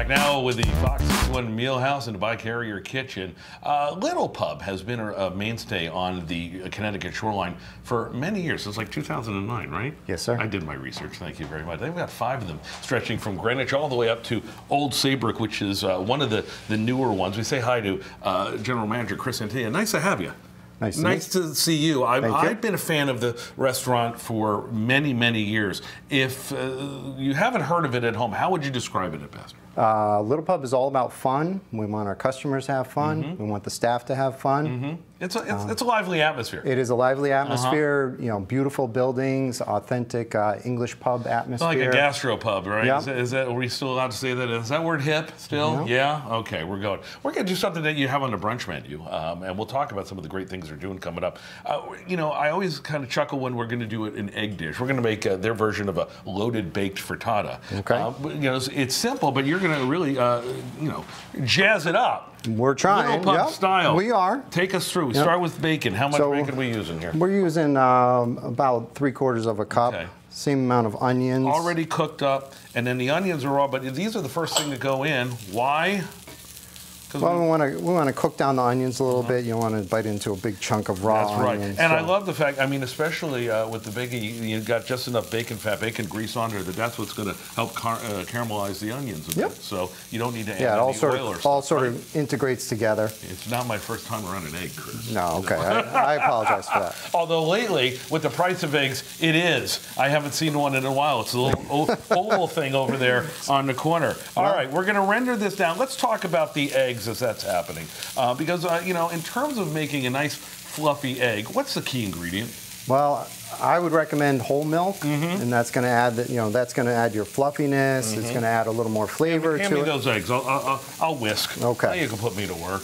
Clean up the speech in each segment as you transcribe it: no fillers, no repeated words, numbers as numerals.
Back now with the Fox 61 Meal House and Dubai Carrier Kitchen. Little Pub has been a mainstay on the Connecticut shoreline for many years, since like 2009, right? Yes, sir. I did my research, thank you very much. They've got 5 of them stretching from Greenwich all the way up to Old Saybrook, which is one of the newer ones. We say hi to General Manager Chris Antilla. Nice to have you. Nice to see you. I've been a fan of the restaurant for many, many years. If you haven't heard of it at home, how would you describe it at best? Little Pub is all about fun. We want our customers to have fun. We want the staff to have fun. It's a lively atmosphere. It is a lively atmosphere. You know, beautiful buildings, authentic English pub atmosphere. Like a gastro pub, right? Yep. Are we still allowed to say that? Is that word hip still? Yeah. Okay, we're going. We're going to do something that you have on the brunch menu, and we'll talk about some of the great things they're doing coming up. You know, I always kind of chuckle when we're going to do an egg dish. We're going to make their version of a loaded baked frittata. Okay. You know, it's simple, but you're going to really, you know, jazz it up. We're trying. Little Pub style. We are. Take us through. We start with bacon. How much bacon are we using here? We're using about 3/4 of a cup. Okay. Same amount of onions. Already cooked up, and then the onions are raw, but these are the first thing to go in. Why? Well, we want to cook down the onions a little bit. You don't want to bite into a big chunk of raw onions. And I love the fact, I mean, especially with the bacon, you got just enough bacon fat, bacon grease on there that's what's going to help caramelize the onions a bit. So you don't need to add any oil or stuff. All sort of integrates together. It's not my first time around an egg, Chris. No, okay. I apologize for that. Although lately, with the price of eggs, it is. I haven't seen one in a while. It's a little oval thing over there on the corner. All right, we're going to render this down. Let's talk about the eggs as that's happening. Because, you know, in terms of making a nice fluffy egg, what's the key ingredient? Well, I would recommend whole milk, and that's going to add, that's going to add your fluffiness. It's going to add a little more flavor to it. Hand me those eggs. I'll whisk. Okay. Now you can put me to work.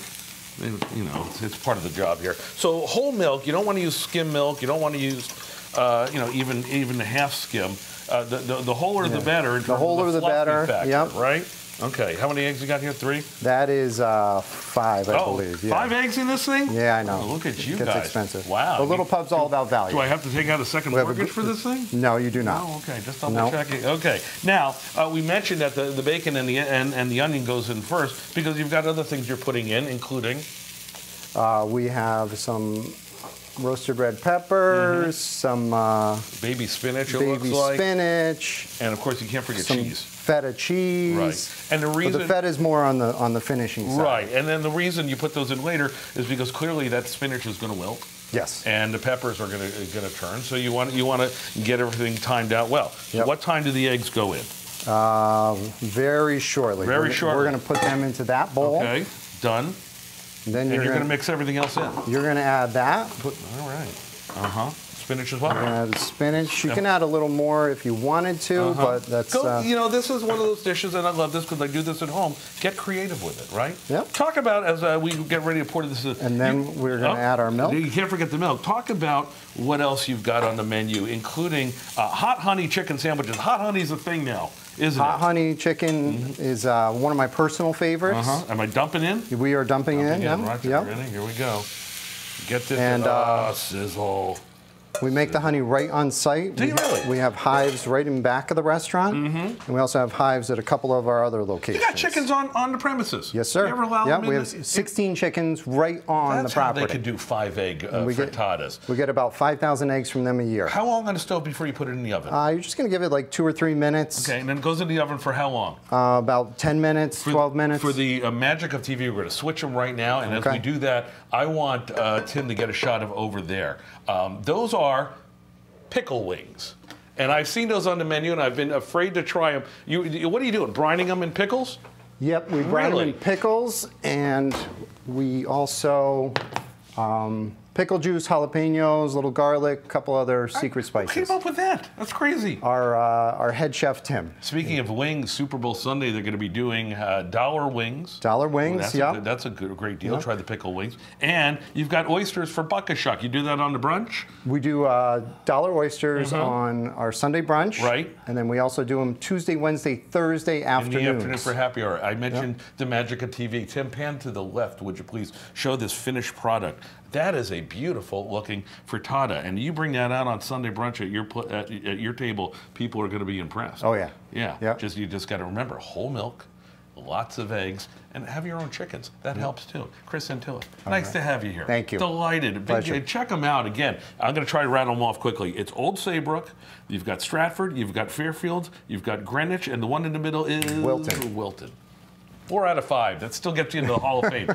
You know, it's part of the job here. So whole milk. You don't want to use skim milk. You don't want to use, you know, even half skim. The wholer the better. The wholer the better. Yep. Right. Okay, how many eggs you got here? 3? That is 5, I believe. Yeah. 5 eggs in this thing? Yeah, I know. Oh, look at you guys. It gets expensive. Wow. The Little Pub's all about value. Do I have to take out a second mortgage for this thing? No, you do not. Oh, okay, just double checking. Okay, now we mentioned that the bacon and the onion goes in first because you've got other things you're putting in, including? We have some roasted red peppers, some baby spinach. Baby spinach, and of course you can't forget cheese. Feta cheese. Right. And the reason the feta is more on the finishing side. Right. And then the reason you put those in later is because clearly that spinach is going to wilt. Yes. And the peppers are going to turn. So you want to get everything timed out well. So what time do the eggs go in? Very shortly. Very shortly. We're going to put them into that bowl. Okay. Done. And then you're going to mix everything else in. You're going to add that. All right. Spinach as well. We're going to add spinach. You can add a little more if you wanted to, but that's... you know, this is one of those dishes, and I love this because I do this at home. Get creative with it, right? Yep. Talk about, as we get ready to pour this... And then we're going to add our milk. You can't forget the milk. Talk about what else you've got on the menu, including hot honey chicken sandwiches. Hot honey's a thing now, isn't it? Hot honey chicken is one of my personal favorites. Am I dumping in? We are dumping in. Right, here we go. Get this. And sizzle. We make the honey right on site. Do you really? We have hives right in back of the restaurant, and we also have hives at a couple of our other locations. You got chickens on the premises? Yes, sir. You ever allow them in? We have 16 chickens right on the property. That's how they could do 5 egg frittatas. We get about 5,000 eggs from them a year. How long on the stove before you put it in the oven? You're just going to give it like 2 or 3 minutes. Okay, and then it goes in the oven for how long? About 10 minutes, 12 minutes. For the magic of TV, we're going to switch them right now, and as we do that, I want Tim to get a shot of over there. Those are pickle wings. And I've seen those on the menu, and I've been afraid to try them. What are you doing, brining them in pickles? Yep, we brine them in pickles, and we also pickle juice, jalapenos, little garlic, a couple other secret spices. Who came up with that? That's crazy. Our head chef, Tim. Speaking of wings, Super Bowl Sunday, they're going to be doing $1 wings. $1 wings, that's a great deal. Try the pickle wings. And you've got oysters for bucket shuck. You do that on the brunch? We do $1 oysters on our Sunday brunch. Right. And then we also do them Tuesday, Wednesday, Thursday afternoons. In the afternoon for happy hour. I mentioned the magic of TV. Tim, pan to the left, would you please show this finished product. That is a beautiful looking frittata, and you bring that out on Sunday brunch at your table, people are going to be impressed. Oh yeah. Yeah. Yep. You just got to remember whole milk, lots of eggs, and have your own chickens. That helps too. Chris Antilla, nice to have you here. Thank you. Delighted. Pleasure. Check them out again. I'm going to try to rattle them off quickly. It's Old Saybrook, you've got Stratford, you've got Fairfield, you've got Greenwich, and the one in the middle is Wilton. Wilton. 4 out of 5. That still gets you into the Hall of Fame.